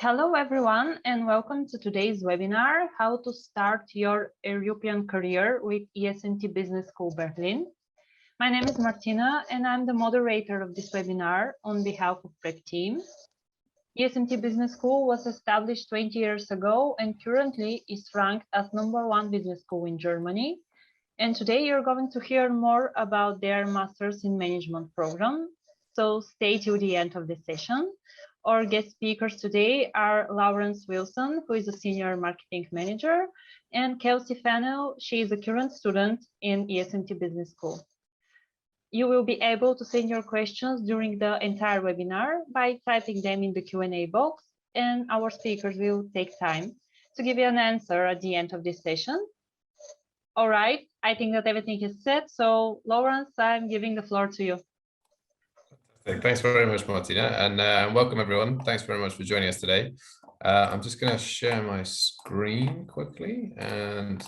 Hello everyone and welcome to today's webinar, How to Start Your European Career with ESMT Business School Berlin. My name is Martina and I'm the moderator of this webinar on behalf of Prep Team. ESMT Business School was established 20 years ago and currently is ranked as #1 business school in Germany. And today you're going to hear more about their Masters in Management program. So stay till the end of the session. Our guest speakers today are Lawrence Wilson, who is a senior marketing manager, and Kelsey Fennell. She is a current student in ESMT Business School. You will be able to send your questions during the entire webinar by typing them in the Q&A box, and our speakers will take time to give you an answer at the end of this session. All right, I think that everything is set. So Lawrence, I'm giving the floor to you. Thanks very much, Martina, and welcome everyone. Thanks very much for joining us today. I'm just going to share my screen quickly, and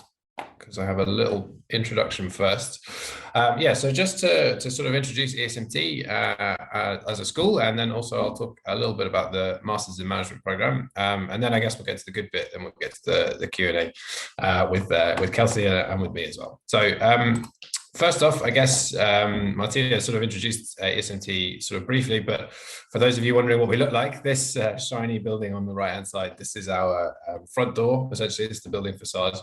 because I have a little introduction first. So just to sort of introduce ESMT as a school, and then also I'll talk a little bit about the Masters in Management program, and then I guess we'll get to the good bit, and we'll get to the Q&A with Kelsey and with me as well. So first off, I guess Martina sort of introduced ESMT sort of briefly, but for those of you wondering what we look like, this shiny building on the right-hand side, this is our front door. Essentially, it's the building facade.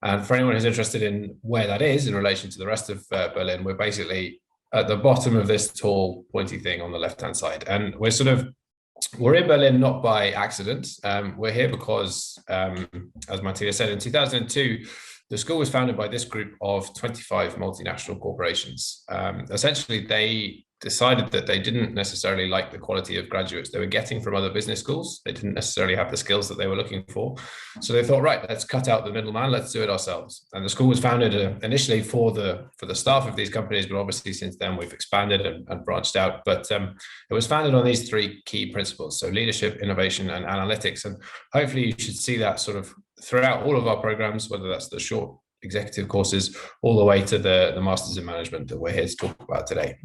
And for anyone who's interested in where that is in relation to the rest of Berlin, we're basically at the bottom of this tall, pointy thing on the left-hand side. And we're in Berlin not by accident. We're here because, as Martina said, in 2002, the school was founded by this group of 25 multinational corporations. Essentially, they decided that they didn't necessarily like the quality of graduates they were getting from other business schools. They didn't necessarily have the skills that they were looking for. So they thought, right, let's cut out the middleman, let's do it ourselves. And the school was founded initially for the staff of these companies, but obviously since then we've expanded and branched out. But it was founded on these three key principles, so leadership, innovation, and analytics. And hopefully you should see that sort of throughout all of our programs, whether that's the short executive courses all the way to the Masters in Management that we're here to talk about today.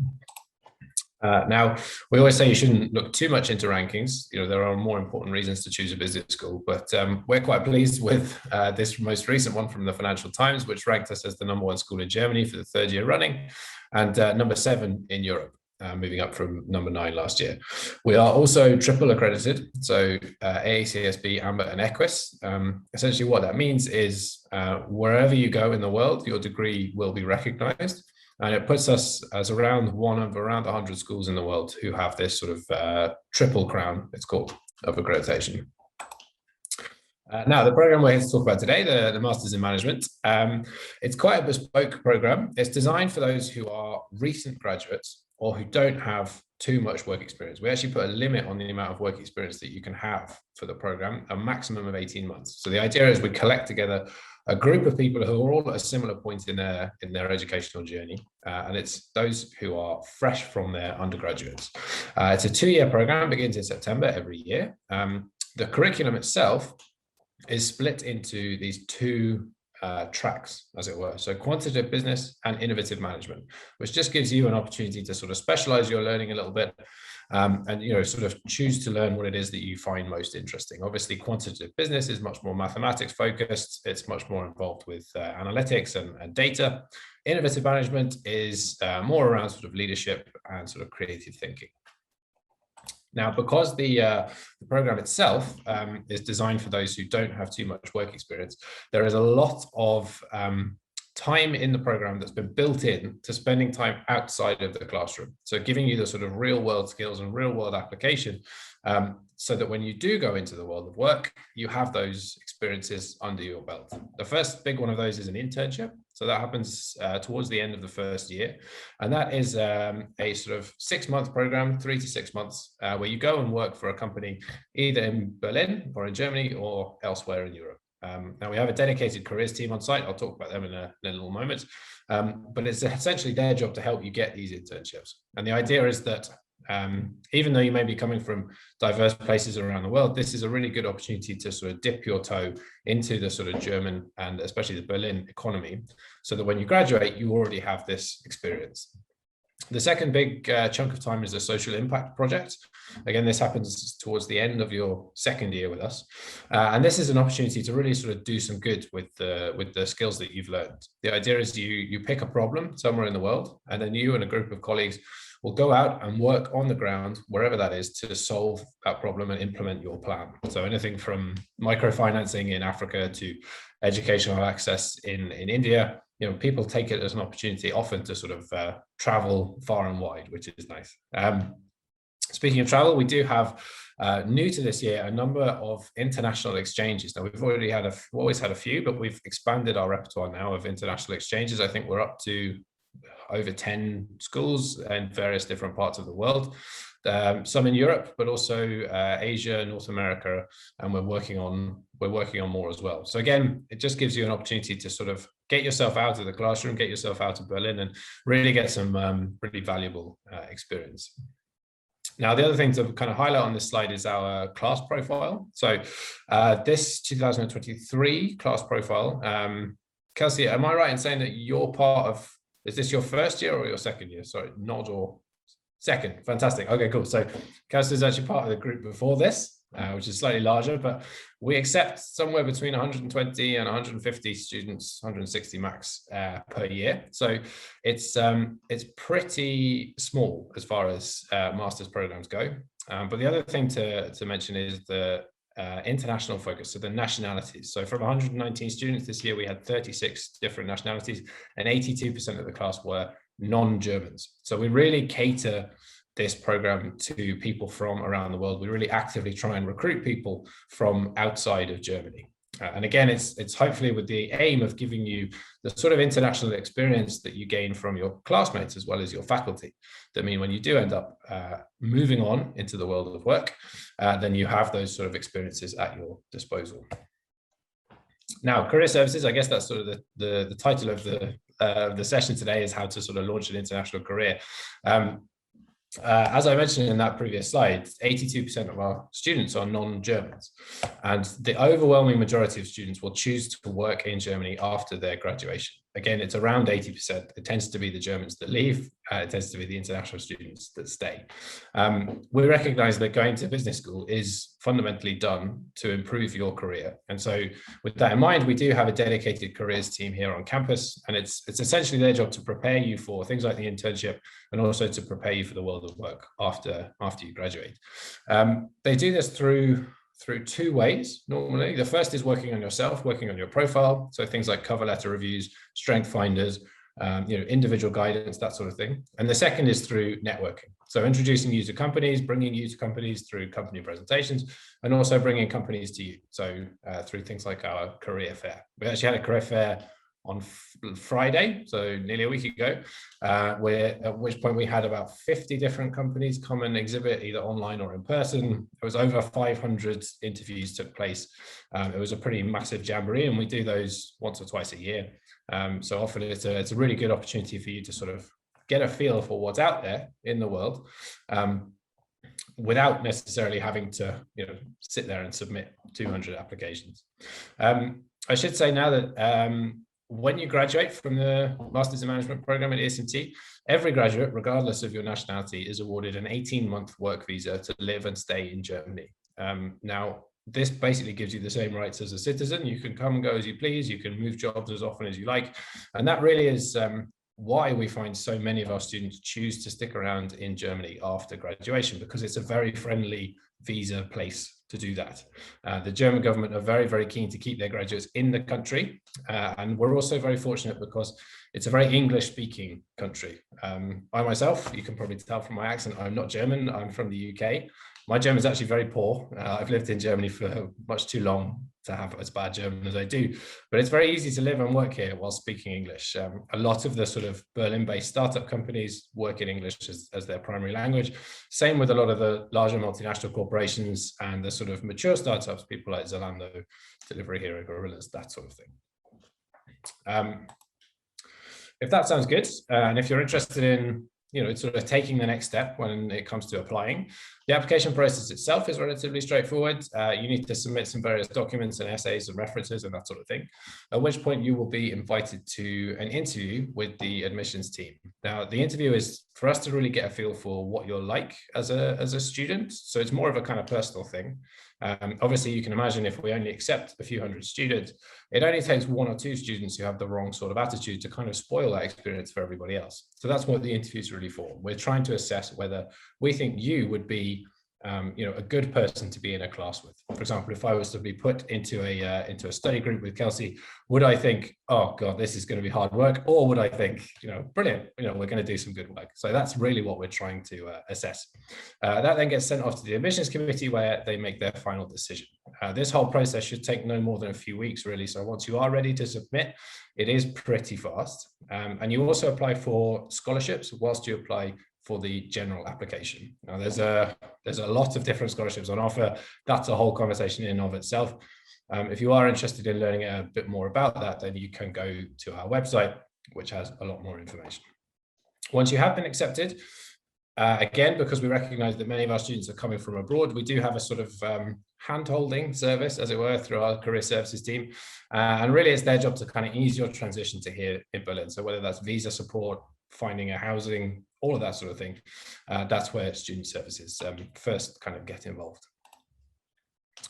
Now, we always say you shouldn't look too much into rankings. You know, there are more important reasons to choose a business school, but we're quite pleased with this most recent one from the Financial Times, which ranked us as the #1 school in Germany for the 3rd year running, and #7 in Europe. Moving up from #9 last year. We are also triple accredited, so AACSB, AMBA, and EQUIS. Essentially what that means is wherever you go in the world, your degree will be recognized, and it puts us as around one of around 100 schools in the world who have this sort of triple crown, it's called, of accreditation. Now, the program we're here to talk about today, the Masters in Management, it's quite a bespoke program. It's designed for those who are recent graduates or who don't have too much work experience. We actually put a limit on the amount of work experience that you can have for the program, a maximum of 18 months. So the idea is we collect together a group of people who are all at a similar point in their educational journey, and it's those who are fresh from their undergraduates. It's a 2-year program, begins in September every year. The curriculum itself is split into these two tracks, as it were. So quantitative business and innovative management, which just gives you an opportunity to sort of specialize your learning a little bit, and sort of choose to learn what it is that you find most interesting. Obviously, quantitative business is much more mathematics focused. It's much more involved with analytics and data. Innovative management is more around sort of leadership and sort of creative thinking. Now, because the program itself is designed for those who don't have too much work experience, there is a lot of time in the program that's been built in to spending time outside of the classroom. So giving you the sort of real world skills and real world application, so that when you do go into the world of work, you have those experiences under your belt. The first big one of those is an internship. So that happens towards the end of the 1st year. And that is a sort of 6-month program, 3 to 6 months, where you go and work for a company either in Berlin or in Germany or elsewhere in Europe. Now we have a dedicated careers team on site. I'll talk about them in a little moment, but it's essentially their job to help you get these internships. And the idea is that even though you may be coming from diverse places around the world, this is a really good opportunity to sort of dip your toe into the sort of German and especially the Berlin economy, so that when you graduate, you already have this experience. The second big chunk of time is a social impact project. Again, this happens towards the end of your second year with us. And this is an opportunity to really sort of do some good with the skills that you've learned. The idea is you pick a problem somewhere in the world, and then you and a group of colleagues will go out and work on the ground, wherever that is, to solve that problem and implement your plan. So anything from microfinancing in Africa to educational access in India, people take it as an opportunity often to sort of travel far and wide, which is nice. Speaking of travel, we do have new to this year a number of international exchanges. Now we've always had a few, but we've expanded our repertoire now of international exchanges. I think we're up to over 10 schools in various different parts of the world, some in Europe, but also Asia, North America, and we're working on more as well. So again, it just gives you an opportunity to sort of get yourself out of the classroom, get yourself out of Berlin, and really get some really valuable experience. Now, the other thing to kind of highlight on this slide is our class profile. So this 2023 class profile, Kelsey, am I right in saying that you're part of, is this your first year or your second year? Sorry, nod or second. Fantastic. Okay, cool. So Kelsey is actually part of the group before this, which is slightly larger, but we accept somewhere between 120 and 150 students, 160 max per year. So it's pretty small as far as master's programs go. But the other thing to mention is the international focus, so the nationalities. So from 119 students this year, we had 36 different nationalities, and 82% of the class were non-Germans. So we really cater this program to people from around the world. We really actively try and recruit people from outside of Germany. And again, it's hopefully with the aim of giving you the sort of international experience that you gain from your classmates as well as your faculty. That mean when you do end up moving on into the world of work, then you have those sort of experiences at your disposal. Now, career services, I guess that's sort of the title of the session today, is how to sort of launch an international career. As I mentioned in that previous slide, 82% of our students are non-Germans, and the overwhelming majority of students will choose to work in Germany after their graduation. Again, it's around 80%. It tends to be the Germans that leave. It tends to be the international students that stay. We recognize that going to business school is fundamentally done to improve your career. And so with that in mind, we do have a dedicated careers team here on campus, and it's essentially their job to prepare you for things like the internship and also to prepare you for the world of work after you graduate. They do this through two ways normally. The first is working on yourself, working on your profile. So things like cover letter reviews, strength finders, individual guidance, that sort of thing. And the second is through networking. So introducing you to companies, bringing you to companies through company presentations, and also bringing companies to you. So through things like our career fair. We actually had a career fair on Friday, so nearly a week ago, at which point we had about 50 different companies come and exhibit either online or in person. It was over 500 interviews took place. It was a pretty massive jamboree, and we do those once or twice a year. So often it's a really good opportunity for you to sort of get a feel for what's out there in the world, without necessarily having to sit there and submit 200 applications. I should say now that when you graduate from the Masters in Management program at ESMT, every graduate, regardless of your nationality, is awarded an 18-month work visa to live and stay in Germany. Now, this basically gives you the same rights as a citizen. You can come and go as you please. You can move jobs as often as you like. And that really is why we find so many of our students choose to stick around in Germany after graduation, because it's a very friendly visa place to do that. The German government are very, very keen to keep their graduates in the country. And we're also very fortunate because it's a very English-speaking country. I myself, you can probably tell from my accent, I'm not German, I'm from the UK. My German is actually very poor. I've lived in Germany for much too long to have as bad German as I do, but it's very easy to live and work here while speaking English. A lot of the sort of Berlin-based startup companies work in English as their primary language. Same with a lot of the larger multinational corporations and the sort of mature startups, people like Zalando, Delivery Hero, Gorillas, that sort of thing. If that sounds good, and if you're interested in it's sort of taking the next step when it comes to applying. The application process itself is relatively straightforward. You need to submit some various documents and essays and references and that sort of thing, at which point you will be invited to an interview with the admissions team. Now, the interview is for us to really get a feel for what you're like as a student. So it's more of a kind of personal thing. Obviously, you can imagine if we only accept a few hundred students, it only takes 1 or 2 students who have the wrong sort of attitude to kind of spoil that experience for everybody else. So that's what the interview is really for. We're trying to assess whether we think you would be a good person to be in a class with. For example, if I was to be put into a study group with Kelsey, would I think, oh God, this is going to be hard work? Or would I think, brilliant, we're going to do some good work. So that's really what we're trying to assess. That then gets sent off to the admissions committee where they make their final decision. This whole process should take no more than a few weeks, really. So once you are ready to submit, it is pretty fast. And you also apply for scholarships whilst you apply for the general application. Now, there's a lot of different scholarships on offer. That's a whole conversation in and of itself. If you are interested in learning a bit more about that, then you can go to our website, which has a lot more information. Once you have been accepted, again, because we recognize that many of our students are coming from abroad, we do have a sort of hand-holding service, as it were, through our career services team. And really, it's their job to kind of ease your transition to here in Berlin. So whether that's visa support, finding a housing, all of that sort of thing, that's where student services first kind of get involved.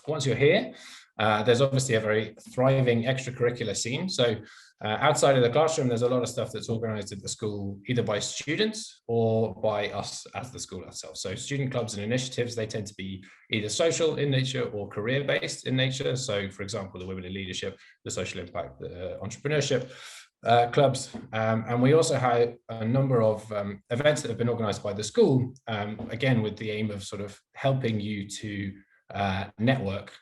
Once you're here, there's obviously a very thriving extracurricular scene. So outside of the classroom, there's a lot of stuff that's organized at the school, either by students or by us as the school ourselves. So student clubs and initiatives, they tend to be either social in nature or career-based in nature. So for example, the Women in Leadership, the Social Impact, the Entrepreneurship clubs. And we also have a number of events that have been organized by the school, again, with the aim of sort of helping you to network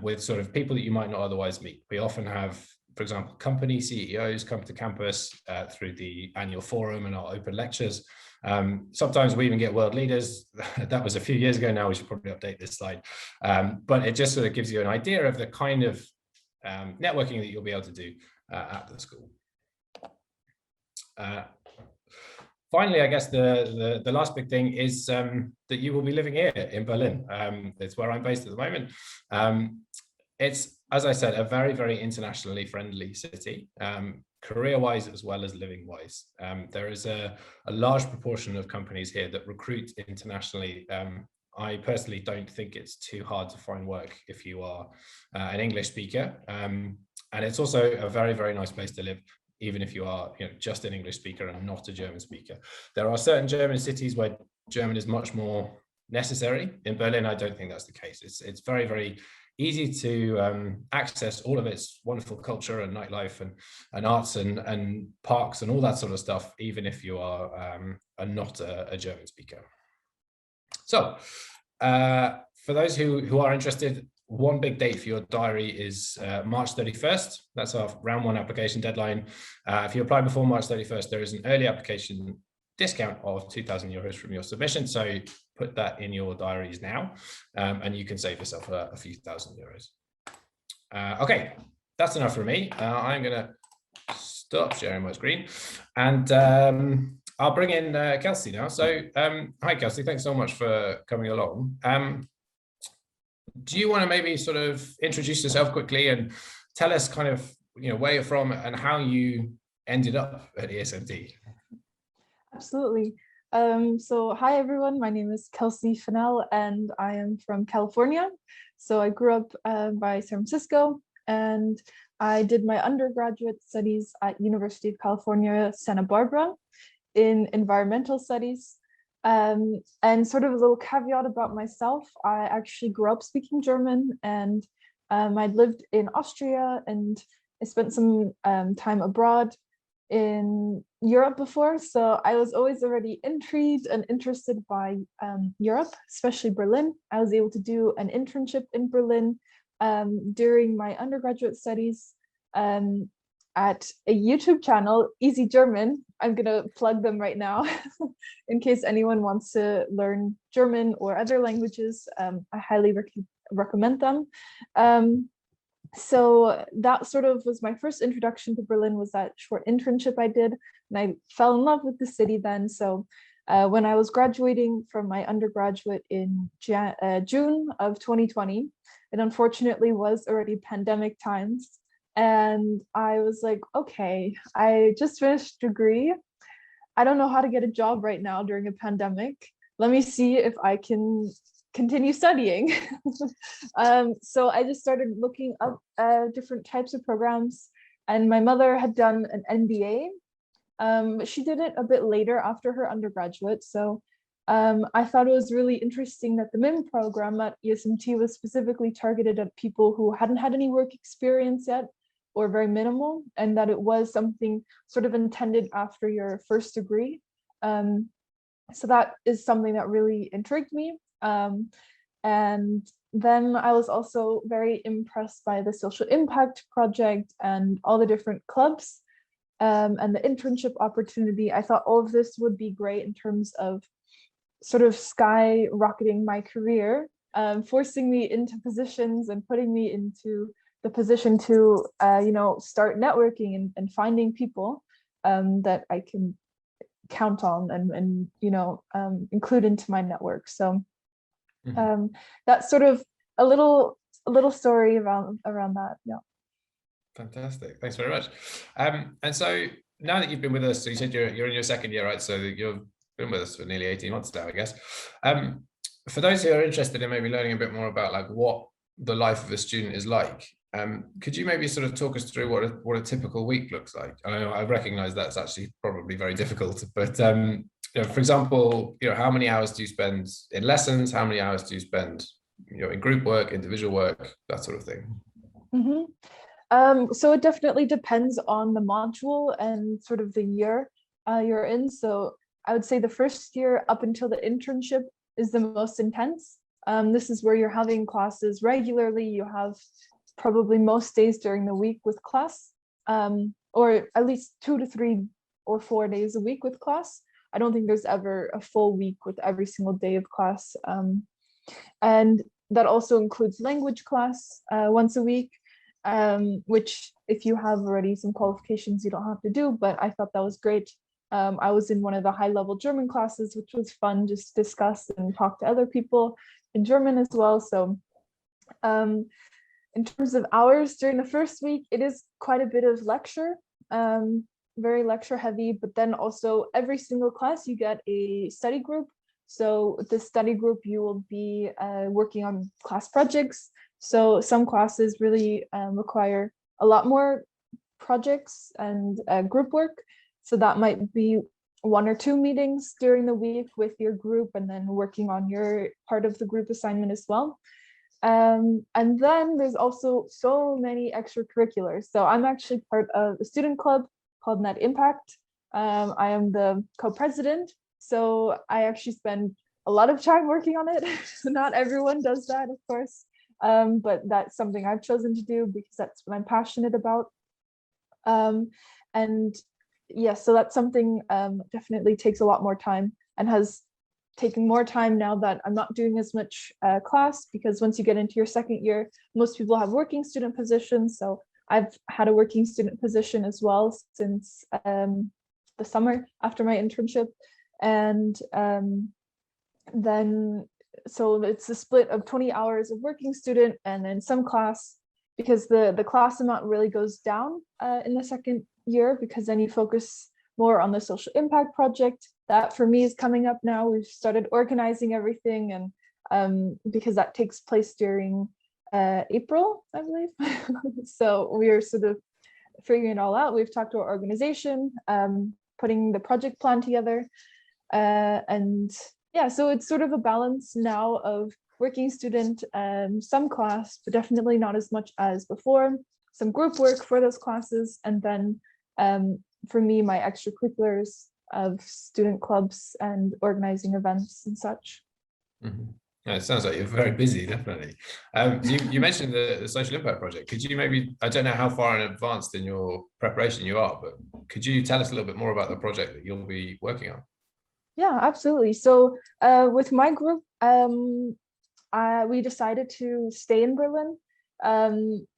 with sort of people that you might not otherwise meet. We often have, for example, company CEOs come to campus through the annual forum and our open lectures. Sometimes we even get world leaders. That was a few years ago now. We should probably update this slide. But it just sort of gives you an idea of the kind of networking that you'll be able to do at the school. Finally, I guess the last big thing is that you will be living here in Berlin. It's where I'm based at the moment. It's, as I said, a very, very internationally friendly city, career-wise as well as living-wise. There is a large proportion of companies here that recruit internationally. I personally don't think it's too hard to find work if you are an English speaker. And it's also a very, very nice place to live, even if you are just an English speaker and not a German speaker. There are certain German cities where German is much more necessary. In Berlin, I don't think that's the case. It's very, very easy to access all of its wonderful culture and nightlife and arts and parks and all that sort of stuff, even if you are not a German speaker. So for those who are interested, one big date for your diary is March 31st. That's our round 1 application deadline. If you apply before March 31st, there is an early application discount of €2,000 from your submission. So put that in your diaries now, and you can save yourself a few €1,000. Okay, that's enough for me. I'm going to stop sharing my screen, and I'll bring in Kelsey now. So hi, Kelsey. Thanks so much for coming along. Do you want to maybe sort of introduce yourself quickly and tell us kind of, where you're from and how you ended up at ESMT? Absolutely. So hi, everyone. My name is Kelsey Fennell, and I am from California. So I grew up by San Francisco, and I did my undergraduate studies at University of California, Santa Barbara in environmental studies. And sort of a little caveat about myself, I actually grew up speaking German, and I lived in Austria, and I spent some time abroad in Europe before. So I was always already intrigued and interested by Europe, especially Berlin. I was able to do an internship in Berlin during my undergraduate studies at a YouTube channel, Easy German. I'm gonna plug them right now in case anyone wants to learn German or other languages. I highly recommend them. So that sort of was my first introduction to Berlin, was that short internship I did, and I fell in love with the city then. So when I was graduating from my undergraduate in June of 2020, it unfortunately was already pandemic times. And I was like, okay, I just finished a degree. I don't know how to get a job right now during a pandemic. Let me see if I can continue studying. So I just started looking up different types of programs, and my mother had done an MBA. But she did it a bit later after her undergraduate. So I thought it was really interesting that the MIM program at ESMT was specifically targeted at people who hadn't had any work experience yet, or very minimal, and that it was something sort of intended after your first degree. So that is something that really intrigued me. And then I was also very impressed by the social impact project and all the different clubs and the internship opportunity. I thought all of this would be great in terms of sort of skyrocketing my career, forcing me into positions and putting me into the position to, start networking and finding people that I can count on and include into my network. So that's sort of a little story around that. Yeah. Fantastic. Thanks very much. And so now that you've been with us, so you said you're in your second year, right? So you've been with us for nearly 18 months now, I guess. For those who are interested in maybe learning a bit more about like what the life of a student is like, could you maybe sort of talk us through what a typical week looks like? I know I recognize that's actually probably very difficult, but for example, how many hours do you spend in lessons? How many hours do you spend, in group work, individual work, that sort of thing? So it definitely depends on the module and sort of the year you're in. So I would say the first year up until the internship is the most intense. This is where you're having classes regularly. You have probably most days during the week with class, or at least 2 to 3 or 4 days a week with class. I don't think there's ever a full week with every single day of class. And that also includes language class once a week, which if you have already some qualifications, you don't have to do, but I thought that was great. I was in one of the high-level German classes, which was fun, just to discuss and talk to other people in German as well. So in terms of hours during the first week, it is quite a bit of lecture, very lecture heavy, but then also every single class you get a study group. So with this study group, you will be working on class projects. So some classes really require a lot more projects and group work. So that might be 1 or 2 meetings during the week with your group, and then working on your part of the group assignment as well. And then there's also so many extracurriculars. So I'm actually part of a student club called Net Impact. I am the co-president. So I actually spend a lot of time working on it. Not everyone does that, of course. But that's something I've chosen to do because that's what I'm passionate about. And yes, so that's something definitely takes a lot more time, and has taken more time now that I'm not doing as much class, because once you get into your second year, most people have working student positions. So I've had a working student position as well since the summer after my internship. And then so it's a split of 20 hours of working student and then some class, because the class amount really goes down in the second year, because then you focus more on the social impact project. That for me is coming up now. We've started organizing everything, and because that takes place during April, I believe. So we are sort of figuring it all out. We've talked to our organization, putting the project plan together, and yeah, so it's sort of a balance now of working student, some class, but definitely not as much as before, some group work for those classes, and then for me, my extracurriculars of student clubs and organizing events and such. Mm-hmm. Yeah, it sounds like you're very busy, definitely. You mentioned the social impact project. Could you maybe, I don't know how far in advanced in your preparation you are, but could you tell us a little bit more about the project that you'll be working on? Yeah, absolutely. So with my group, we decided to stay in Berlin.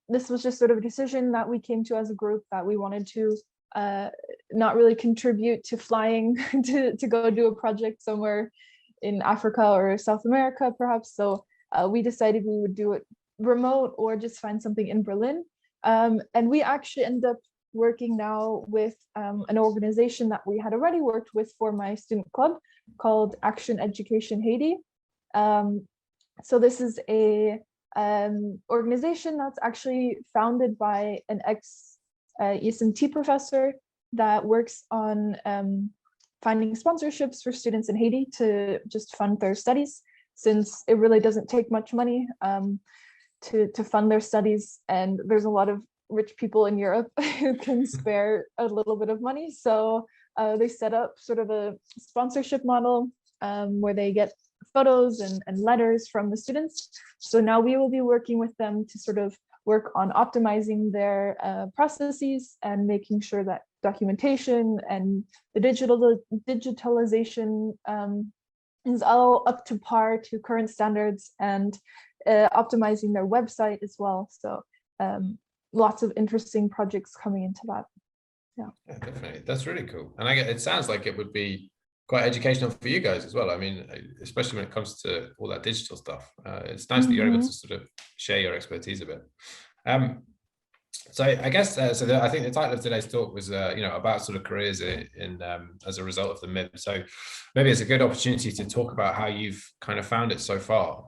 this was just sort of a decision that we came to as a group, that we wanted to not really contribute to flying to go do a project somewhere in Africa or South America, perhaps. So we decided we would do it remote or just find something in Berlin. And we actually end up working now with an organization that we had already worked with for my student club called Action Education Haiti. So this is a organization that's actually founded by an ex-ESMT professor that works on finding sponsorships for students in Haiti to just fund their studies, since it really doesn't take much money to fund their studies, and there's a lot of rich people in Europe who can spare a little bit of money. So they set up sort of a sponsorship model where they get photos and letters from the students. So now we will be working with them to sort of work on optimizing their processes and making sure that documentation and the digitalization is all up to par to current standards, and optimizing their website as well. So lots of interesting projects coming into that. Yeah, definitely. That's really cool. And it sounds like it would be quite educational for you guys as well. I mean, especially when it comes to all that digital stuff. It's nice that you're able to sort of share your expertise a bit. So I guess I think the title of today's talk was about sort of careers in as a result of the MIB. So maybe it's a good opportunity to talk about how you've kind of found it so far.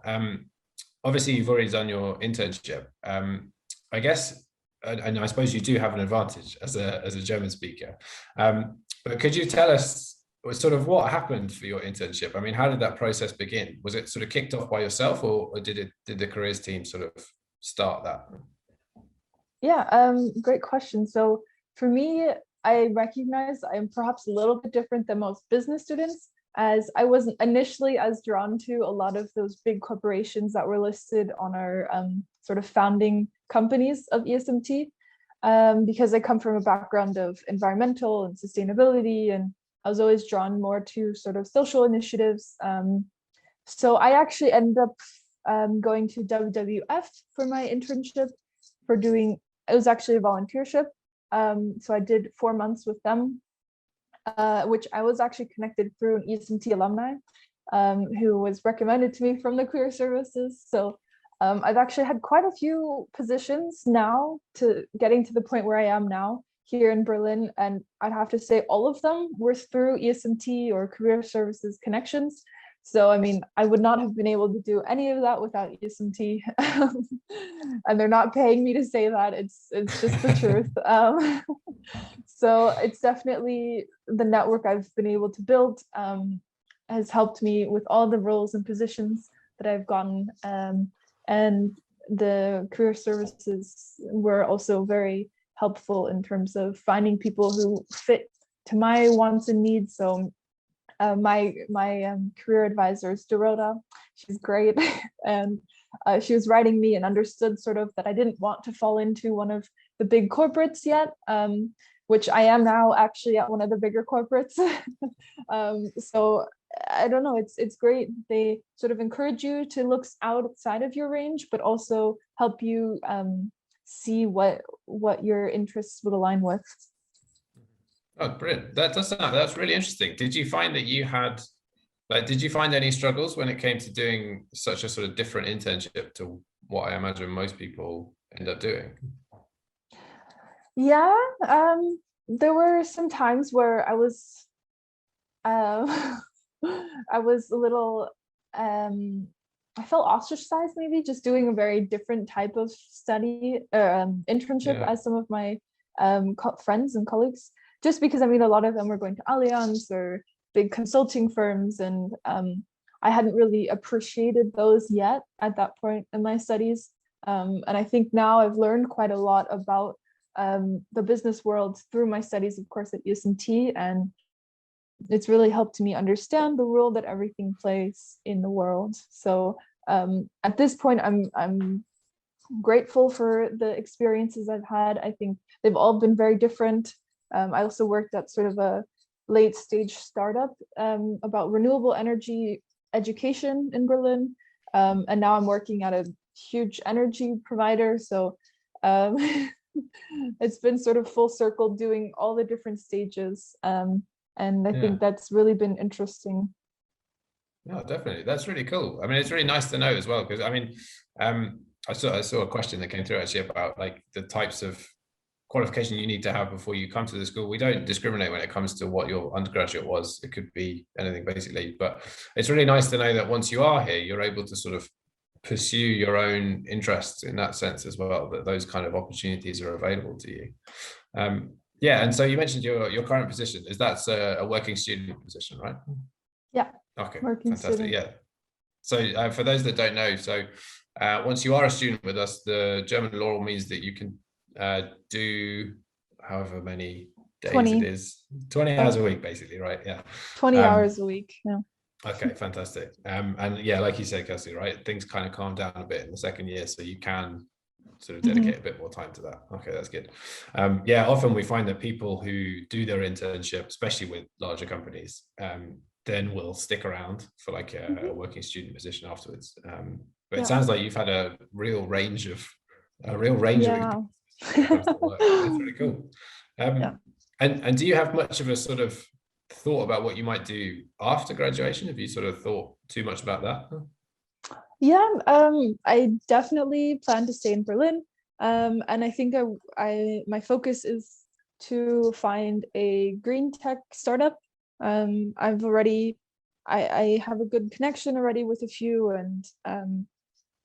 Obviously, you've already done your internship. I guess, and I suppose you do have an advantage as a German speaker. But could you tell us sort of what happened for your internship? I mean, how did that process begin? Was it sort of kicked off by yourself, or did the careers team sort of start that? Yeah, great question. So for me, I recognize I'm perhaps a little bit different than most business students, as I wasn't initially as drawn to a lot of those big corporations that were listed on our sort of founding companies of ESMT, because I come from a background of environmental and sustainability, and I was always drawn more to sort of social initiatives. So I actually ended up going to WWF for my internship, it was actually a volunteership. So I did 4 months with them, which I was actually connected through an ESMT alumni who was recommended to me from the career services. So I've actually had quite a few positions now to getting to the point where I am now here in Berlin. And I'd have to say all of them were through ESMT or career services connections. So, I mean, I would not have been able to do any of that without ESMT. And they're not paying me to say that, it's just the truth. So it's definitely the network I've been able to build has helped me with all the roles and positions that I've gotten. And the career services were also very helpful in terms of finding people who fit to my wants and needs. So my career advisor is Dorota. She's great. And she was writing me and understood sort of that I didn't want to fall into one of the big corporates yet, which I am now actually at one of the bigger corporates. So I don't know, it's great. They sort of encourage you to look outside of your range, but also help you see what your interests would align with. Oh, brilliant. That's really interesting. Did you find that you had, did you find any struggles when it came to doing such a sort of different internship to what I imagine most people end up doing? Yeah, there were some times where I was a little, I felt ostracized, maybe just doing a very different type of study internship as some of my friends and colleagues, just because, I mean, a lot of them were going to Allianz or big consulting firms, and I hadn't really appreciated those yet at that point in my studies. And I think now I've learned quite a lot about the business world through my studies, of course, at ESMT, and it's really helped me understand the role that everything plays in the world. So at this point, I'm grateful for the experiences I've had. I think they've all been very different. I also worked at sort of a late stage startup about renewable energy education in Berlin. And now I'm working at a huge energy provider. So Um, it's been sort of full circle doing all the different stages. And I think that's really been interesting. No, definitely. That's really cool. I mean, it's really nice to know as well, because I mean, I saw a question that came through actually about like the types of qualification you need to have before you come to the school. We don't discriminate when it comes to what your undergraduate was. It could be anything basically, but it's really nice to know that once you are here, you're able to sort of pursue your own interests in that sense as well, that those kind of opportunities are available to you. Yeah, and so you mentioned your current position. Is that a working student position, right? Yeah. Okay, working fantastic. student. Yeah. So for those that don't know, so once you are a student with us, the German law means that you can do however many days 20. it is, 20 hours a week, basically, right? Yeah. 20 hours a week. Yeah. Okay, fantastic. And yeah, like you said, Kelsey, right? Things kind of calm down a bit in the second year, so you can sort of dedicate a bit more time to that. Okay, that's good. Yeah, often we find that people who do their internship, especially with larger companies, then will stick around for like a working student position afterwards. But it sounds like you've had a real range of experience when it comes to work. That's really cool. And do you have much of a sort of thought about what you might do after graduation? Have you sort of thought too much about that? Yeah, I definitely plan to stay in Berlin. And I think my focus is to find a green tech startup. I have a good connection already with a few, and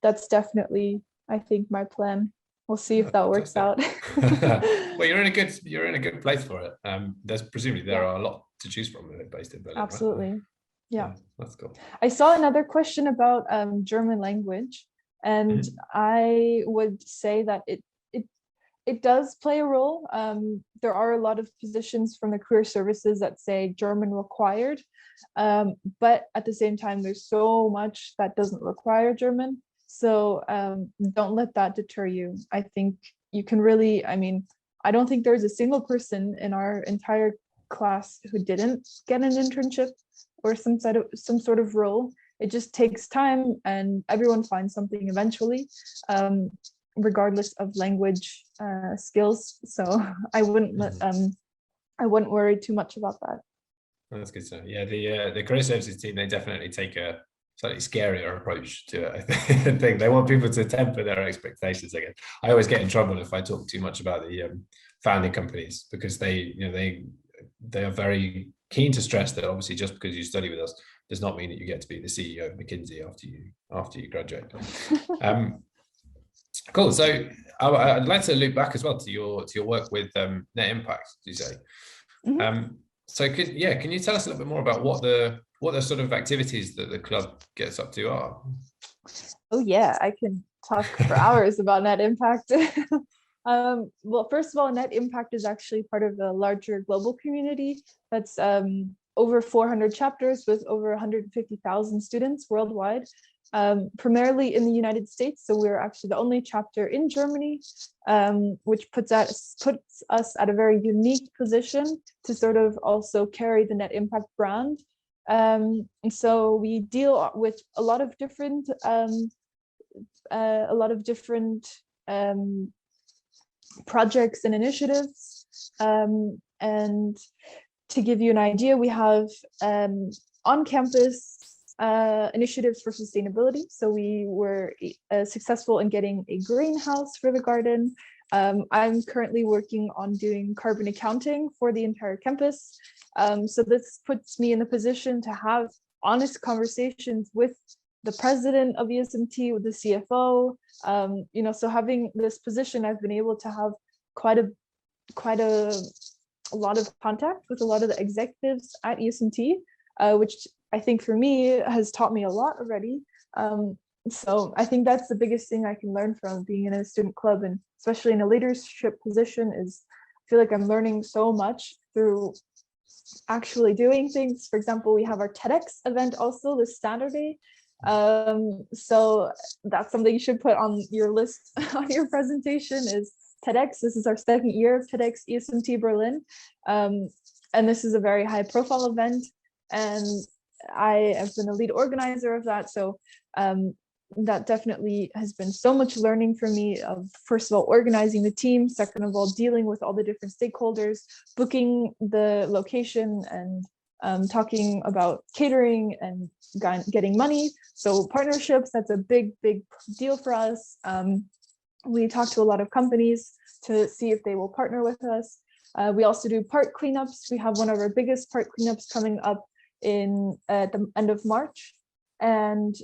that's definitely, I think, my plan. We'll see if that works out. Well, you're in a good place for it. There's presumably there are a lot to choose from based in Berlin. Absolutely. Right? Yeah, that's cool. I saw another question about German language, and I would say that it does play a role. There are a lot of positions from the career services that say German required, but at the same time, there's so much that doesn't require German. So don't let that deter you. I think you can really, I mean, I don't think there's a single person in our entire class who didn't get an internship or some sort of role. It just takes time, and everyone finds something eventually, regardless of language skills. So I wouldn't worry too much about that. That's good to know. Yeah, the career services team, they definitely take a slightly scarier approach to it. I think they want people to temper their expectations again. I always get in trouble if I talk too much about the founding companies, because they are very keen to stress that obviously just because you study with us does not mean that you get to be the CEO of McKinsey after you graduate. Cool. So I'd like to loop back as well to your work with Net Impact, you say. So can you tell us a little bit more about what the sort of activities that the club gets up to are? Oh yeah, I can talk for hours about Net Impact. Well, first of all, Net Impact is actually part of a larger global community that's over 400 chapters with over 150,000 students worldwide, primarily in the United States. So we're actually the only chapter in Germany, which puts us at a very unique position to sort of also carry the Net Impact brand. And so we deal with a lot of different projects and initiatives. And to give you an idea, we have on-campus initiatives for sustainability. So we were successful in getting a greenhouse for the garden. I'm currently working on doing carbon accounting for the entire campus. So this puts me in the position to have honest conversations with the president of ESMT, with the CFO. So having this position, I've been able to have quite a lot of contact with a lot of the executives at ESMT, which I think for me has taught me a lot already. So I think that's the biggest thing I can learn from being in a student club, and especially in a leadership position, is I feel like I'm learning so much through actually doing things. For example, we have our TEDx event also this Saturday. So that's something you should put on your list on your presentation is TEDx. This is our second year of TEDx ESMT Berlin. And this is a very high profile event. And I have been a lead organizer of that. So that definitely has been so much learning for me of, first of all, organizing the team, second of all, dealing with all the different stakeholders, booking the location, and talking about catering and getting money. So partnerships, that's a big deal for us. We talk to a lot of companies to see if they will partner with us. We also do park cleanups. We have one of our biggest park cleanups coming up at the end of March. And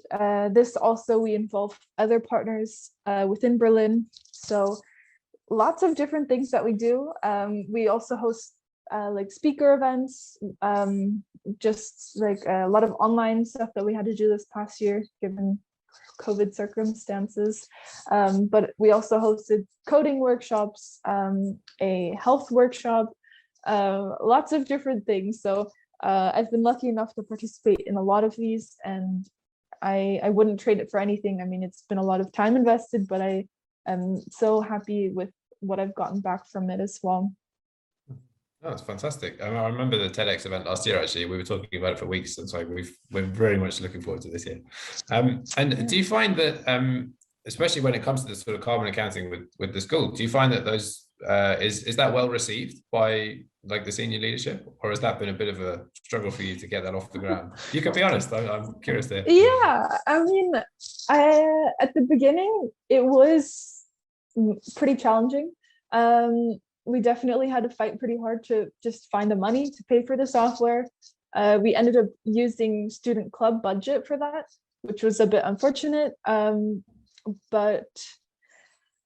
this also, we involve other partners within Berlin. So lots of different things that we do. We also host like speaker events, just like a lot of online stuff that we had to do this past year, given COVID circumstances. But we also hosted coding workshops, a health workshop, lots of different things. So I've been lucky enough to participate in a lot of these, and I wouldn't trade it for anything. I mean, it's been a lot of time invested, but I am so happy with what I've gotten back from it as well. Oh, that's fantastic. I remember the TEDx event last year, actually. We were talking about it for weeks, and so we're very much looking forward to this year. And do you find that, especially when it comes to the sort of carbon accounting with the school, do you find that those is that well received by like the senior leadership, or has that been a bit of a struggle for you to get that off the ground? You can be honest. I'm curious there. Yeah, I mean, at the beginning it was pretty challenging. We definitely had to fight pretty hard to just find the money to pay for the software. We ended up using student club budget for that, which was a bit unfortunate. But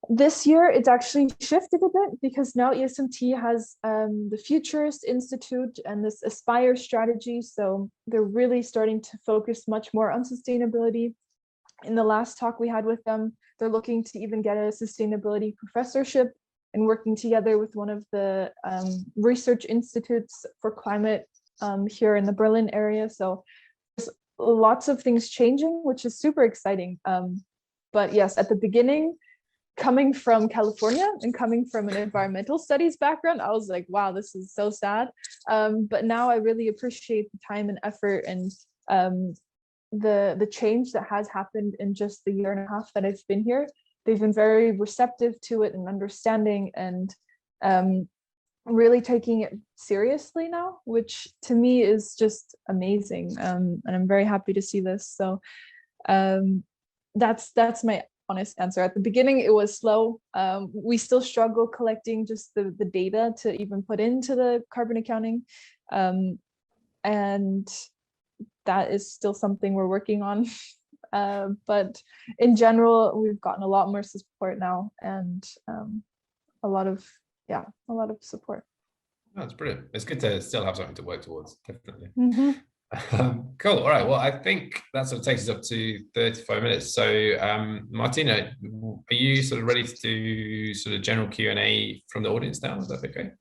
this year it's actually shifted a bit, because now ESMT has the Futurist Institute and this Aspire strategy. So they're really starting to focus much more on sustainability. In the last talk we had with them, they're looking to even get a sustainability professorship and working together with one of the research institutes for climate here in the Berlin area. So there's lots of things changing, which is super exciting. But yes, at the beginning, coming from California and coming from an environmental studies background, I was like, wow, this is so sad. But now I really appreciate the time and effort and the change that has happened in just the year and a half that I've been here. They've been very receptive to it and understanding, and really taking it seriously now, which to me is just amazing. And I'm very happy to see this. So that's my honest answer. At the beginning, it was slow. We still struggle collecting just the data to even put into the carbon accounting. And that is still something we're working on. But in general, we've gotten a lot more support now, and a lot of support. That's brilliant. It's good to still have something to work towards, definitely. Cool. All right. Well, I think that sort of takes us up to 35 minutes. So, Martina, are you sort of ready to do sort of general Q&A from the audience now? Is that okay?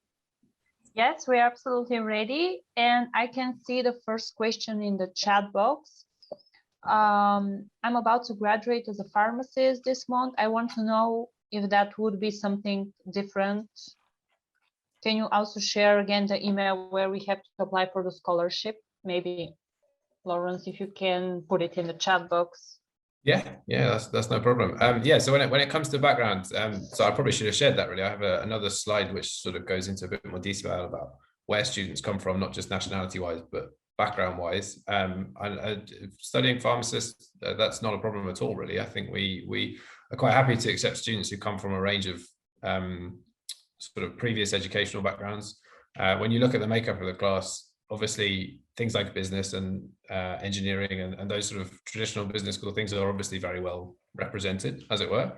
Yes, we're absolutely ready. And I can see the first question in the chat box. I'm about to graduate as a pharmacist this month. I want to know if that would be something different. Can you also share again the email where we have to apply for the scholarship? Maybe, Lawrence, if you can put it in the chat box. Yeah, that's no problem. Yeah, so when it comes to background, so I probably should have shared that really. I have another slide which sort of goes into a bit more detail about where students come from, not just nationality wise, but background wise. Studying pharmacist, that's not a problem at all, really. I think we are quite happy to accept students who come from a range of sort of previous educational backgrounds. When you look at the makeup of the class, obviously things like business and engineering and those sort of traditional business school things are obviously very well represented, as it were.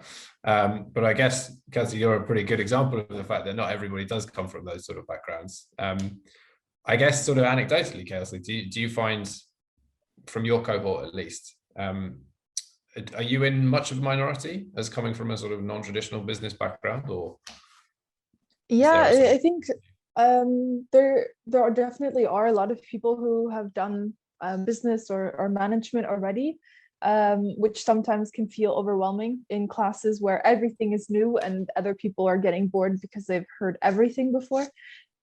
But I guess, Kelsey, you're a pretty good example of the fact that not everybody does come from those sort of backgrounds. I guess sort of anecdotally, Kelsey, do you find, from your cohort at least, are you in much of a minority as coming from a sort of non-traditional business background, or? Yeah, I think there definitely are a lot of people who have done business or management already, which sometimes can feel overwhelming in classes where everything is new and other people are getting bored because they've heard everything before.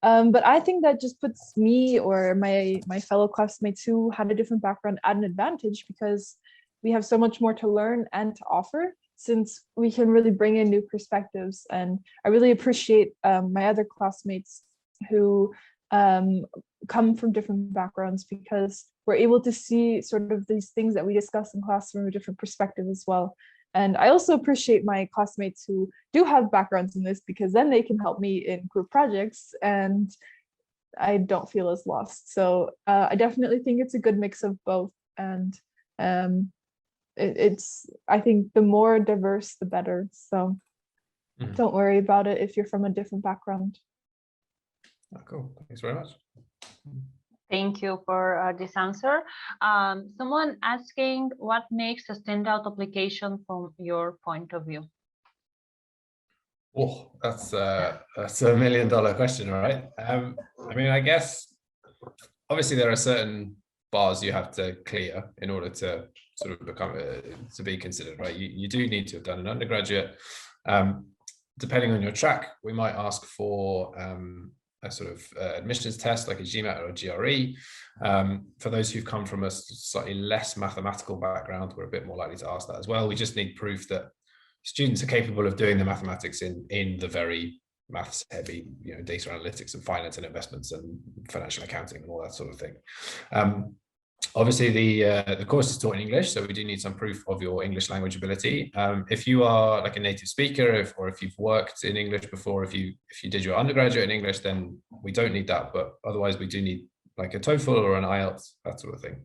But I think that just puts me or my fellow classmates who had a different background at an advantage, because we have so much more to learn and to offer, since we can really bring in new perspectives. And I really appreciate my other classmates who come from different backgrounds, because we're able to see sort of these things that we discuss in class from a different perspective as well. And I also appreciate my classmates who do have backgrounds in this, because then they can help me in group projects and I don't feel as lost. So I definitely think it's a good mix of both. And I think the more diverse, the better. So don't worry about it if you're from a different background. Oh, cool. Thanks very much. Thank you for this answer. Someone asking, what makes a standout application from your point of view? Oh, that's a $1 million question, right? I mean, I guess obviously there are certain bars you have to clear in order to sort of become to be considered, right? You do need to have done an undergraduate. Depending on your track, we might ask for a sort of admissions test like a GMAT or a GRE. For those who've come from a slightly less mathematical background, we're a bit more likely to ask that as well. We just need proof that students are capable of doing the mathematics in the very maths heavy, you know, data analytics and finance and investments and financial accounting and all that sort of thing. Obviously, the course is taught in English, so we do need some proof of your English language ability. If you are like a native speaker, or if you've worked in English before, if you did your undergraduate in English, then we don't need that. But otherwise, we do need like a TOEFL or an IELTS, that sort of thing.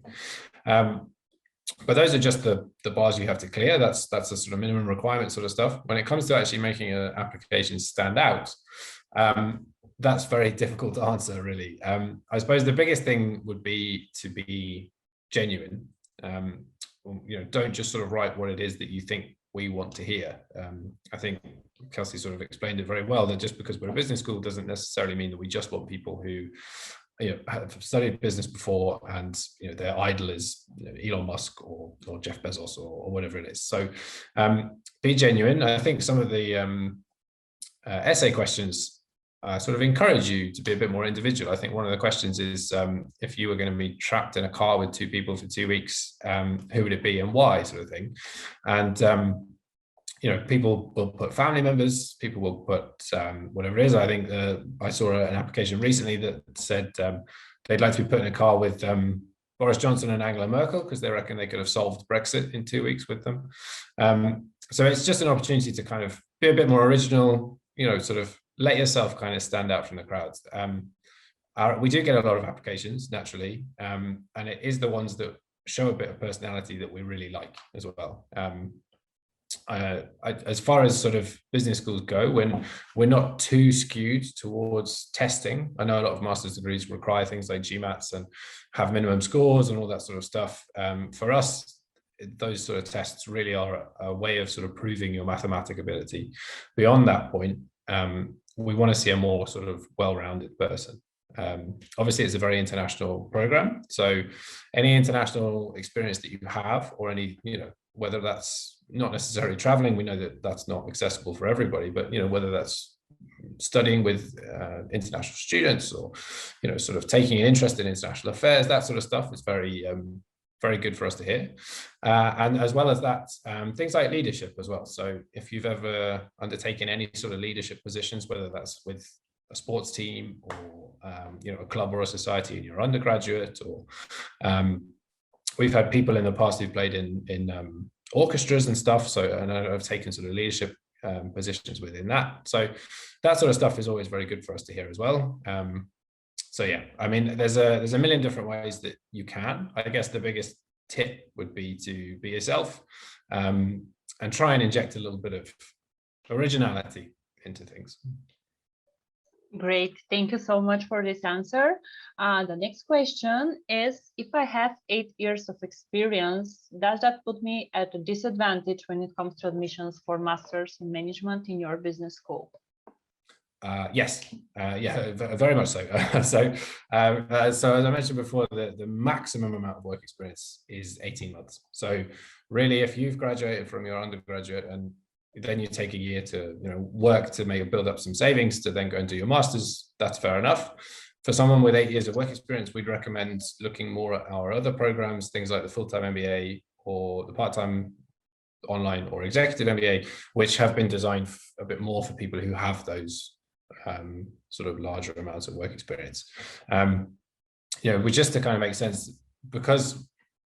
But those are just the bars you have to clear. That's a sort of minimum requirement sort of stuff. When it comes to actually making an application stand out, that's very difficult to answer, really. I suppose the biggest thing would be to be genuine. You know, don't just sort of write what it is that you think we want to hear. I think Kelsey sort of explained it very well, that just because we're a business school doesn't necessarily mean that we just want people who, you know, have studied business before and, you know, their idol is, you know, Elon Musk or Jeff Bezos or whatever it is. So be genuine. I think some of the essay questions sort of encourage you to be a bit more individual. I think one of the questions is, if you were going to be trapped in a car with two people for 2 weeks, who would it be and why, sort of thing. And you know, people will put family members, people will put whatever it is. I think I saw an application recently that said they'd like to be put in a car with Boris Johnson and Angela Merkel, because they reckon they could have solved Brexit in 2 weeks with them. So it's just an opportunity to kind of be a bit more original, you know, sort of let yourself kind of stand out from the crowds. We do get a lot of applications, naturally, and it is the ones that show a bit of personality that we really like as well. As far as sort of business schools go, when we're not too skewed towards testing. I know a lot of master's degrees require things like GMATs and have minimum scores and all that sort of stuff. For us, those sort of tests really are a way of sort of proving your mathematic ability. Beyond that point, we want to see a more sort of well-rounded person. Obviously, it's a very international program, so any international experience that you have, or any, you know, whether that's not necessarily traveling, we know that that's not accessible for everybody, but, you know, whether that's studying with international students, or, you know, sort of taking an interest in international affairs, that sort of stuff is very very good for us to hear. And as well as that, things like leadership as well. So if you've ever undertaken any sort of leadership positions, whether that's with a sports team or, you know, a club or a society in your undergraduate, or we've had people in the past who've played in orchestras and stuff. So, and I've taken sort of leadership positions within that. So that sort of stuff is always very good for us to hear as well. So yeah, I mean, there's a million different ways that you can. I guess the biggest tip would be to be yourself, and try and inject a little bit of originality into things. Great, thank you so much for this answer. The next question is, if I have 8 years of experience, does that put me at a disadvantage when it comes to admissions for Masters in Management in your business school? Yes, yeah, very much so. So as I mentioned before, the maximum amount of work experience is 18 months. So really, if you've graduated from your undergraduate and then you take a year to, you know, work to build up some savings to then go and do your master's, that's fair enough. For someone with 8 years of work experience, we'd recommend looking more at our other programs, things like the full-time MBA or the part-time online or executive MBA, which have been designed a bit more for people who have those sort of larger amounts of work experience. Just to kind of make sense, because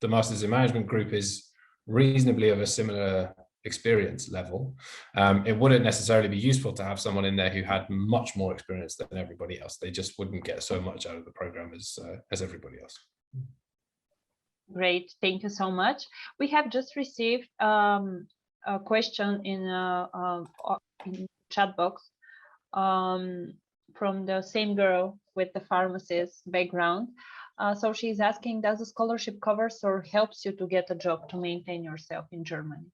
the Masters in Management group is reasonably of a similar experience level, it wouldn't necessarily be useful to have someone in there who had much more experience than everybody else. They just wouldn't get so much out of the program as everybody else. Great, thank you so much. We have just received a question in chat box from the same girl with the pharmacist background. So she's asking, does the scholarship covers or helps you to get a job to maintain yourself in Germany?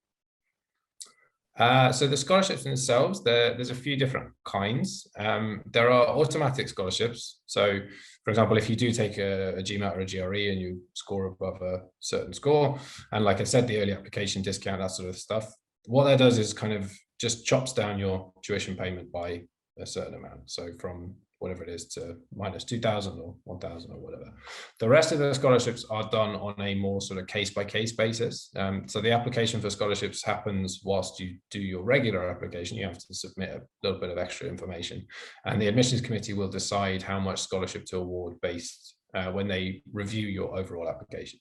So the scholarships themselves, there's a few different kinds. There are automatic scholarships. So, for example, if you do take a GMAT or a GRE and you score above a certain score, and like I said, the early application discount, that sort of stuff, what that does is kind of just chops down your tuition payment by a certain amount. So from whatever it is to minus 2,000 or 1,000 or whatever. The rest of the scholarships are done on a more sort of case-by-case basis. So the application for scholarships happens whilst you do your regular application. You have to submit a little bit of extra information, and the admissions committee will decide how much scholarship to award based when they review your overall application.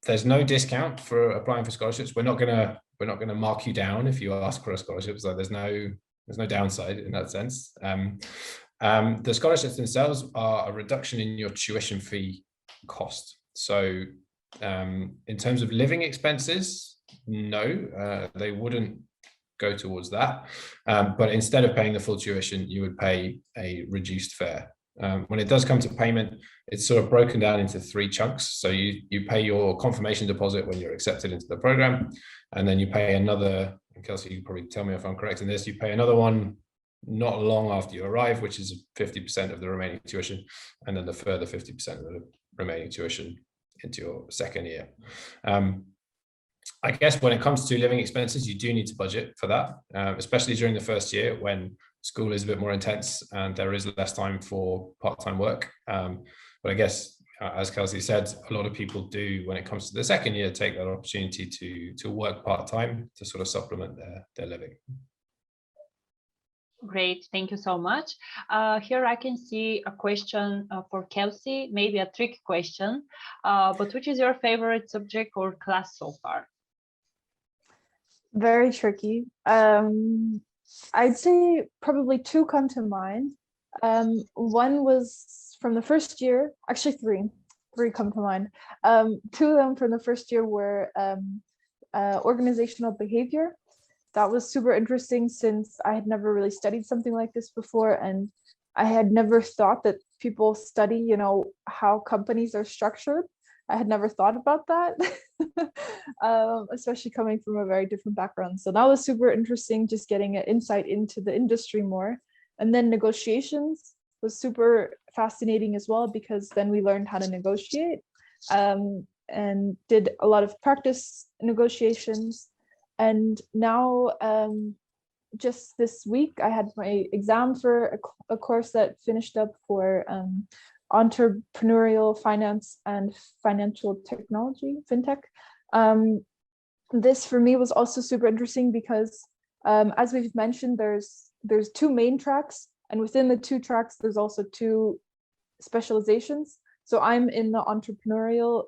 There's no discount for applying for scholarships. We're not gonna mark you down if you ask for a scholarship. So there's no downside in that sense. The scholarships themselves are a reduction in your tuition fee cost. So in terms of living expenses, no, they wouldn't go towards that. But instead of paying the full tuition, you would pay a reduced fare. When it does come to payment, it's sort of broken down into 3 chunks. So you pay your confirmation deposit when you're accepted into the program, and then you pay another, and Kelsey, you can probably tell me if I'm correct in this, you pay another one not long after you arrive, which is 50% of the remaining tuition, and then the further 50% of the remaining tuition into your second year. I guess when it comes to living expenses, you do need to budget for that, especially during the first year when school is a bit more intense and there is less time for part-time work. But I guess, as Kelsey said, a lot of people do, when it comes to the second year, take that opportunity to work part-time to sort of supplement their living. Great, thank you so much. Here I can see a question for Kelsey, maybe a tricky question, but which is your favorite subject or class so far? Very tricky. I'd say probably 2 come to mind. One was from the first year, actually 3 come to mind. 2 of them from the first year were organizational behavior. That was super interesting since I had never really studied something like this before, and I had never thought that people study, how companies are structured. I had never thought about that, especially coming from a very different background. So that was super interesting, just getting an insight into the industry more. And then negotiations was super fascinating as well, because then we learned how to negotiate and did a lot of practice negotiations. And now, just this week, I had my exam for a course that finished up for entrepreneurial finance and financial technology, fintech. This for me was also super interesting because, as we've mentioned, there's 2 main tracks, and within the 2 tracks, there's also 2 specializations. So I'm in the entrepreneurial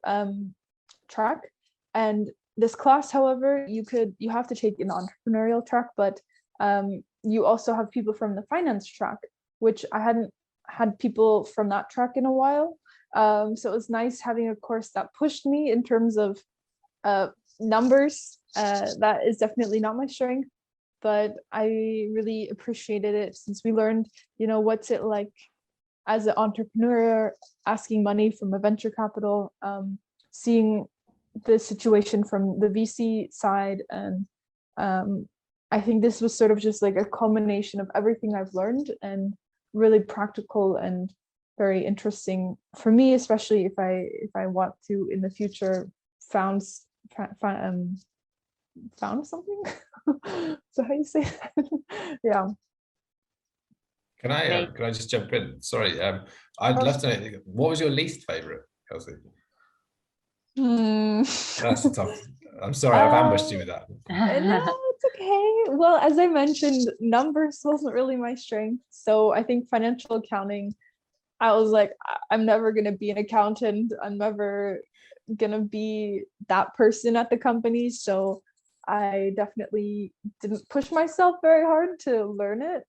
track, and this class, however, you have to take an entrepreneurial track, but you also have people from the finance track, which I hadn't had people from that track in a while. So it was nice having a course that pushed me in terms of numbers. That is definitely not my strength, but I really appreciated it since we learned, what's it like as an entrepreneur, asking money from a venture capital, seeing the situation from the VC side. And I think this was sort of just like a culmination of everything I've learned, and really practical and very interesting for me, especially if I want to in the future found something. So how you say that? Yeah. Can I just jump in? Sorry, I'd love to know, what was your least favorite, Kelsey? That's a tough. I'm sorry, I've ambushed you with that. No, it's okay. Well, as I mentioned, numbers wasn't really my strength. So I think financial accounting, I was like, I'm never going to be an accountant. I'm never going to be that person at the company. So I definitely didn't push myself very hard to learn it.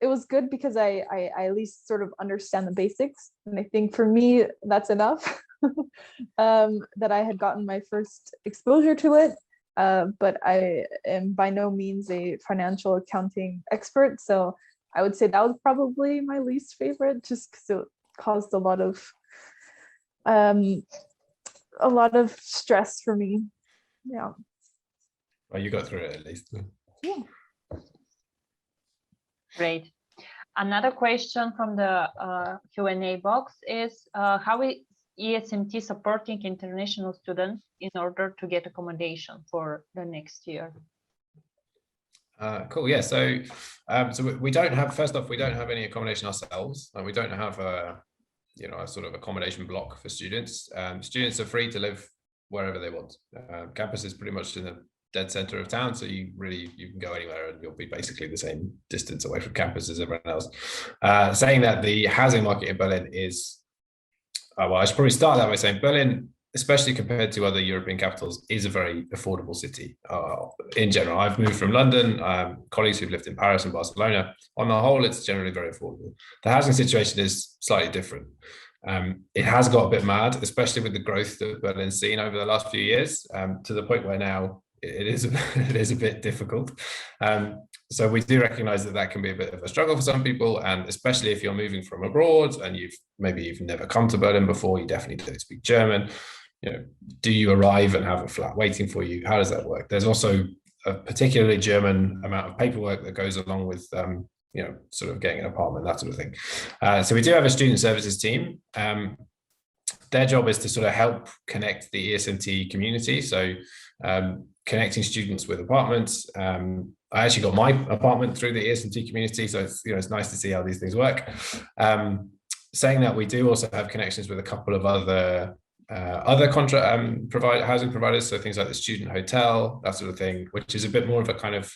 It was good because I at least sort of understand the basics. And I think for me, that's enough. That I had gotten my first exposure to it. But I am by no means a financial accounting expert. So I would say that was probably my least favorite, just because it caused a lot of stress for me. Yeah. Well, you got through it at least. Yeah. Great. Another question from the Q&A box is how is ESMT supporting international students in order to get accommodation for the next year? Cool. Yeah. So we don't have, first off, we don't have any accommodation ourselves, and we don't have a sort of accommodation block for students. Students are free to live wherever they want. Campus is pretty much in the dead center of town, so you can go anywhere and you'll be basically the same distance away from campus as everyone else. Saying that, the housing market in Berlin is well, I should probably start that by saying Berlin, especially compared to other European capitals, is a very affordable city in general. I've moved from London, colleagues who've lived in Paris and Barcelona. On the whole, it's generally very affordable. The housing situation is slightly different. It has got a bit mad, especially with the growth that Berlin's seen over the last few years, to the point where now it is a bit difficult. So we do recognize that can be a bit of a struggle for some people, and especially if you're moving from abroad and you've never come to Berlin before, you definitely don't speak German. Do you arrive and have a flat waiting for you? How does that work? There's also a particularly German amount of paperwork that goes along with sort of getting an apartment, that sort of thing. So we do have a student services team. Their job is to sort of help connect the ESMT community. So connecting students with apartments. I actually got my apartment through the ESMT community, so it's nice to see how these things work. Saying that, we do also have connections with a couple of other housing providers, so things like the student hotel, that sort of thing, which is a bit more of a kind of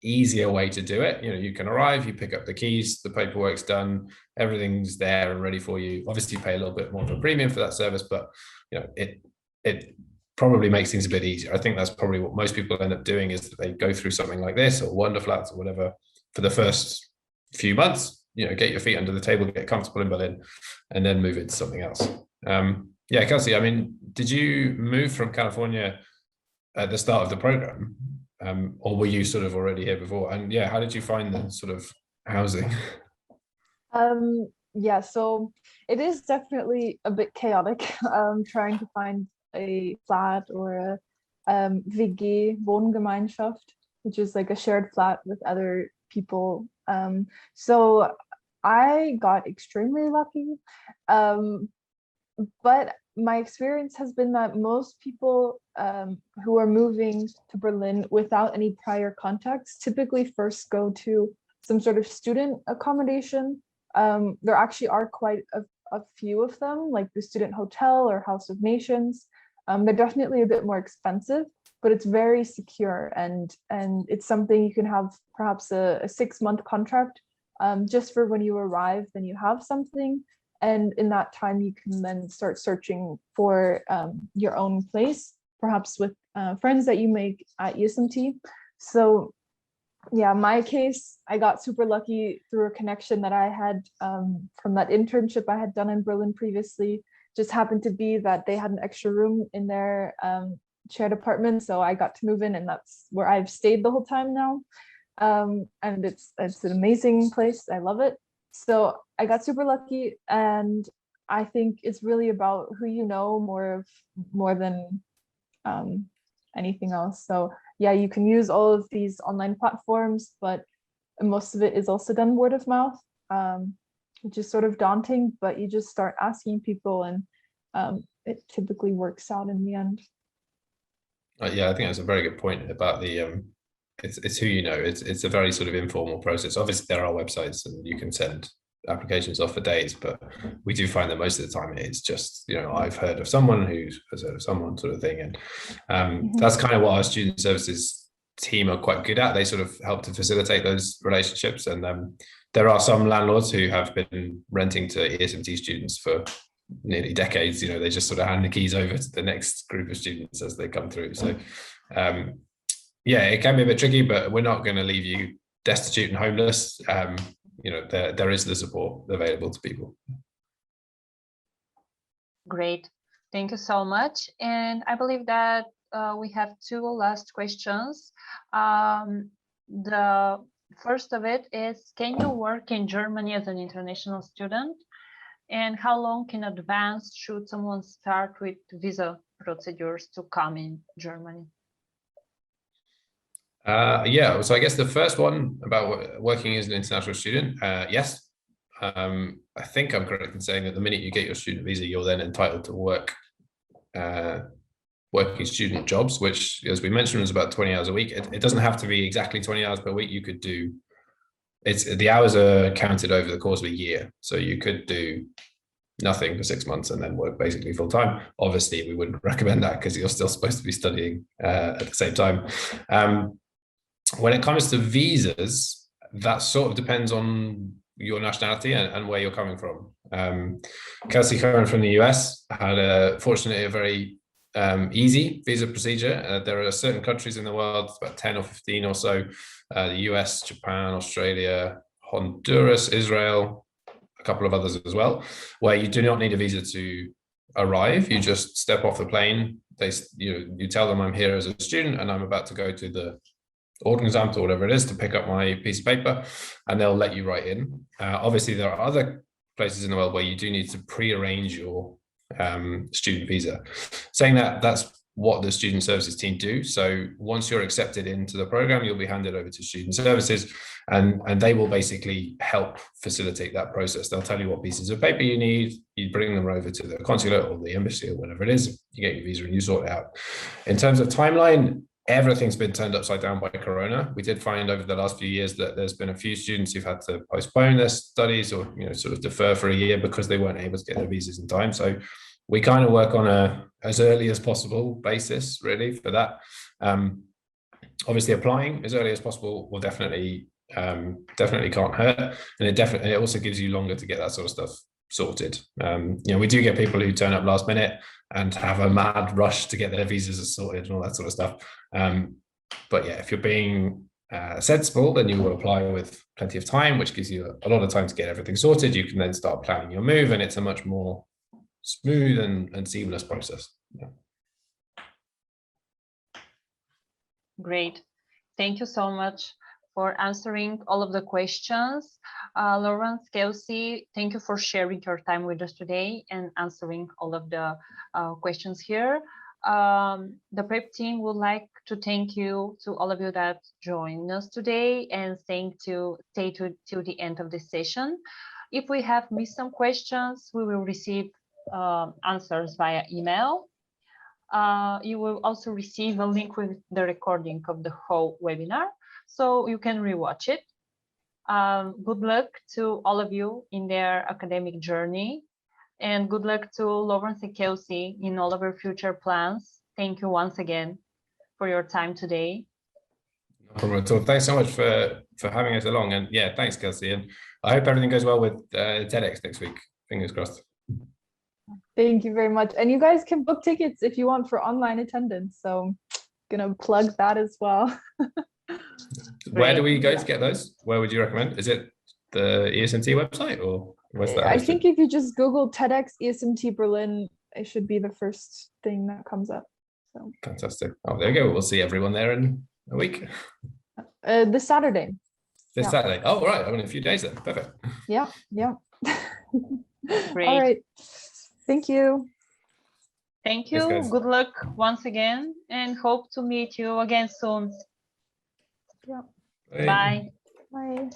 easier way to do it. You can arrive, you pick up the keys, the paperwork's done, everything's there and ready for you. Obviously, you pay a little bit more of a premium for that service, but it probably makes things a bit easier. I think that's probably what most people end up doing, is that they go through something like this or Wonderflats or whatever for the first few months. Get your feet under the table, get comfortable in Berlin, and then move into something else. Yeah, Kelsey, I mean, did you move from California at the start of the program, or were you sort of already here before? And yeah, how did you find the sort of housing? Yeah, so it is definitely a bit chaotic trying to find a flat or a WG, Wohngemeinschaft, which is like a shared flat with other people. So I got extremely lucky. But my experience has been that most people who are moving to Berlin without any prior contacts typically first go to some sort of student accommodation. There actually are quite a few of them, like the student hotel or House of Nations. They're definitely a bit more expensive, but it's very secure, and it's something you can have perhaps a 6-month contract just for when you arrive, then you have something. And in that time, you can then start searching for your own place, perhaps with friends that you make at ESMT. So yeah, my case, I got super lucky through a connection that I had from that internship I had done in Berlin previously. Just happened to be that they had an extra room in their shared apartment. So I got to move in, and that's where I've stayed the whole time now. And it's an amazing place. I love it. So I got super lucky, and I think it's really about who you know more than anything else. So yeah, you can use all of these online platforms, but most of it is also done word of mouth, which is sort of daunting, but you just start asking people, and it typically works out in the end. Yeah, I think that's a very good point about the it's who you know. It's a very sort of informal process. Obviously, there are websites and you can send applications off for days, but we do find that most of the time it's just, I've heard of someone who has heard of someone sort of thing. And that's kind of what our student services team are quite good at. They sort of help to facilitate those relationships. And there are some landlords who have been renting to ESMT students for nearly decades. They just sort of hand the keys over to the next group of students as they come through. So yeah, it can be a bit tricky, but we're not going to leave you destitute and homeless. There is the support available to people. Great, thank you so much. And I believe that we have two last questions. The first of it is, can you work in Germany as an international student? And how long in advance should someone start with visa procedures to come in Germany? Yeah, so I guess the first one about working as an international student, yes. I think I'm correct in saying that the minute you get your student visa, you're then entitled to work working student jobs, which, as we mentioned, was about 20 hours a week. It doesn't have to be exactly 20 hours per week. You could do, the hours are counted over the course of a year. So you could do nothing for 6 months and then work basically full time. Obviously, we wouldn't recommend that because you're still supposed to be studying at the same time. When it comes to visas, that sort of depends on your nationality and where you're coming from. Kelsey, coming from the US, had fortunately a very easy visa procedure. There are certain countries in the world, about 10 or 15 or so, the US, Japan, Australia, Honduras, Israel, a couple of others as well, where you do not need a visa to arrive. You just step off the plane. You tell them I'm here as a student and I'm about to go to the Ordnungsamt or whatever it is to pick up my piece of paper, and they'll let you right in. Obviously, there are other places in the world where you do need to pre-arrange your student visa. Saying that, that's what the student services team do. So once you're accepted into the program, you'll be handed over to student services, and they will basically help facilitate that process. They'll tell you what pieces of paper you need. You bring them over to the consulate or the embassy or whatever it is. You get your visa and you sort it out. In terms of timeline, everything's been turned upside down by Corona. We did find over the last few years that there's been a few students who've had to postpone their studies or sort of defer for a year because they weren't able to get their visas in time. So we kind of work on a as early as possible basis, really, for that. Obviously, applying as early as possible will definitely can't hurt, and it also gives you longer to get that sort of stuff sorted. We do get people who turn up last minute and have a mad rush to get their visas sorted and all that sort of stuff. But yeah, if you're being sensible, then you will apply with plenty of time, which gives you a lot of time to get everything sorted. You can then start planning your move, and it's a much more smooth and seamless process. Yeah. Great. Thank you so much for answering all of the questions. Lawrence, Kelsey, thank you for sharing your time with us today and answering all of the questions here. The prep team would like to thank you to all of you that joined us today and stay to the end of this session. If we have missed some questions, we will receive answers via email. You will also receive a link with the recording of the whole webinar, so you can rewatch it. Good luck to all of you in their academic journey, and good luck to Lawrence and Kelsey in all of your future plans. Thank you once again for your time today. No problem at all. Thanks so much for having us along, and yeah, thanks, Kelsey, and I hope everything goes well with TEDx next week. Fingers crossed. Thank you very much. And you guys can book tickets if you want for online attendance. So I'm gonna plug that as well. Where do we go to get those? Where would you recommend? Is it the ESMT website or where's that? I think if you just Google TEDx ESMT Berlin, it should be the first thing that comes up. So fantastic. Oh, there you go. We'll see everyone there in a week. This Saturday. This Saturday. Oh, right. I mean, a few days then. Perfect. Yeah. Great. All right. Thank you. Thank you. Thanks, good luck once again, and hope to meet you again soon. Yeah. Bye. Bye. Bye.